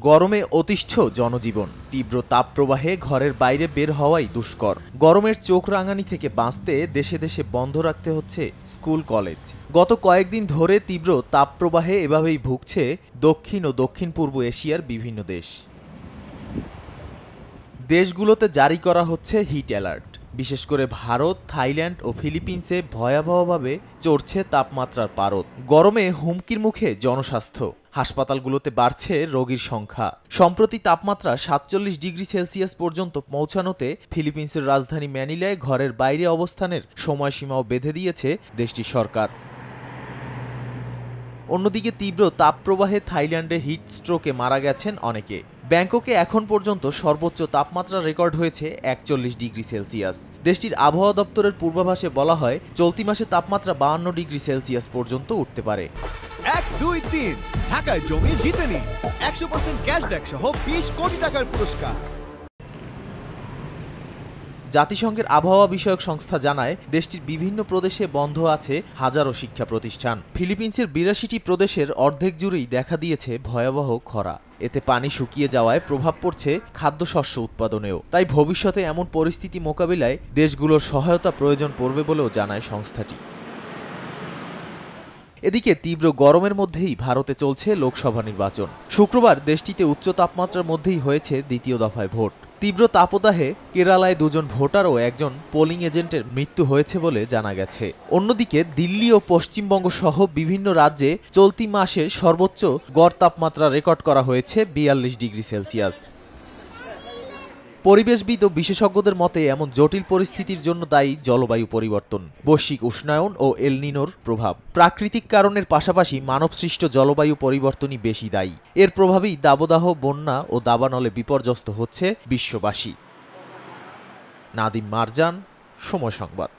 গরমে অতিষ্ঠ জনজীবন। তীব্র তাপপ্রবাহে ঘরের বাইরে বের হওয়াই দুষ্কর। গরমের চোখ রাঙানি থেকে বাঁচতে দেশে দেশে বন্ধ রাখতে হচ্ছে স্কুল কলেজ। গত কয়েকদিন ধরে তীব্র তাপপ্রবাহে এভাবেই ভুগছে দক্ষিণ ও দক্ষিণ পূর্ব এশিয়ার বিভিন্ন দেশ। দেশগুলোতে জারি করা হচ্ছে হিট অ্যালার্ট। বিশেষ করে ভারত, থাইল্যান্ড ও ফিলিপিন্সে ভয়াবহভাবে চড়ছে তাপমাত্রার পারদ। গরমে হুমকির মুখে জনস্বাস্থ্য। হাসপাতালগুলোতে বাড়ছে রোগীর সংখ্যা। সম্প্রতি তাপমাত্রা ৪৭ ডিগ্রি সেলসিয়াস পর্যন্ত পৌঁছানোতে ফিলিপিন্সের রাজধানী ম্যানিলায় ঘরের বাইরে অবস্থানের সময়সীমাও বেঁধে দিয়েছে দেশটির সরকার। অন্যদিকে তীব্র তাপপ্রবাহে থাইল্যান্ডে হিট স্ট্রোকে মারা গেছেন অনেকে। ব্যাংককে এখন পর্যন্ত সর্বোচ্চ তাপমাত্রা রেকর্ড হয়েছে ৪১ ডিগ্রি সেলসিয়াস। দেশটির আবহাওয়া দপ্তরের পূর্বাভাসে বলা হয়, চলতি মাসে তাপমাত্রা ৫২ ডিগ্রি সেলসিয়াস পর্যন্ত উঠতে পারে। ১, ২, ৩ ঢাকায় জমি জিতে নিন ১০০% ক্যাশব্যাক সহ ২০ কোটি টাকার পুরস্কার। জাতিসংঘের আবহাওয়া বিষয়ক সংস্থা জানায়, দেশটির বিভিন্ন প্রদেশে বন্ধ আছে হাজারো শিক্ষা প্রতিষ্ঠান। ফিলিপিন্সের ৮২টি প্রদেশের অর্ধেক জুড়েই দেখা দিয়েছে ভয়াবহ খরা। এতে পানি শুকিয়ে যাওয়ায় প্রভাব পড়ছে খাদ্যশস্য উৎপাদনেও। তাই ভবিষ্যতে এমন পরিস্থিতি মোকাবিলায় দেশগুলোর সহায়তা প্রয়োজন পড়বে বলেও জানায় সংস্থাটি। এদিকে তীব্র গরমের মধ্যেই ভারতে চলছে লোকসভা নির্বাচন। শুক্রবার দেশটিতে উচ্চ তাপমাত্রার মধ্যেই হয়েছে দ্বিতীয় দফায় ভোট। তীব্র তাপদাহে কেরালায় ২ জন ভোটার ও ১ জন পোলিং এজেন্টের মৃত্যু হয়েছে বলে জানা গেছে। অন্যদিকে দিল্লি ও পশ্চিমবঙ্গ সহ বিভিন্ন রাজ্যে চলতি মাসে সর্বোচ্চ গড় তাপমাত্রা রেকর্ড করা হয়েছে ৪২ ডিগ্রি সেলসিয়াস। পরিবেশবিদ ও বিশেষজ্ঞদের মতে এমন জটিল পরিস্থিতির জন্য দায়ী জলবায়ু পরিবর্তন, বৈশ্বিক উষ্ণায়ন ও এল নিনোর প্রভাব। প্রাকৃতিক কারণের পাশাপাশি মানবসৃষ্ট জলবায়ু পরিবর্তনই বেশি দায়ী। এর প্রভাবেই দাবদাহ, বন্যা ও দাবানলে বিপর্যস্ত হচ্ছে বিশ্ববাসী। নাদিম মারজান, সময় সংবাদ।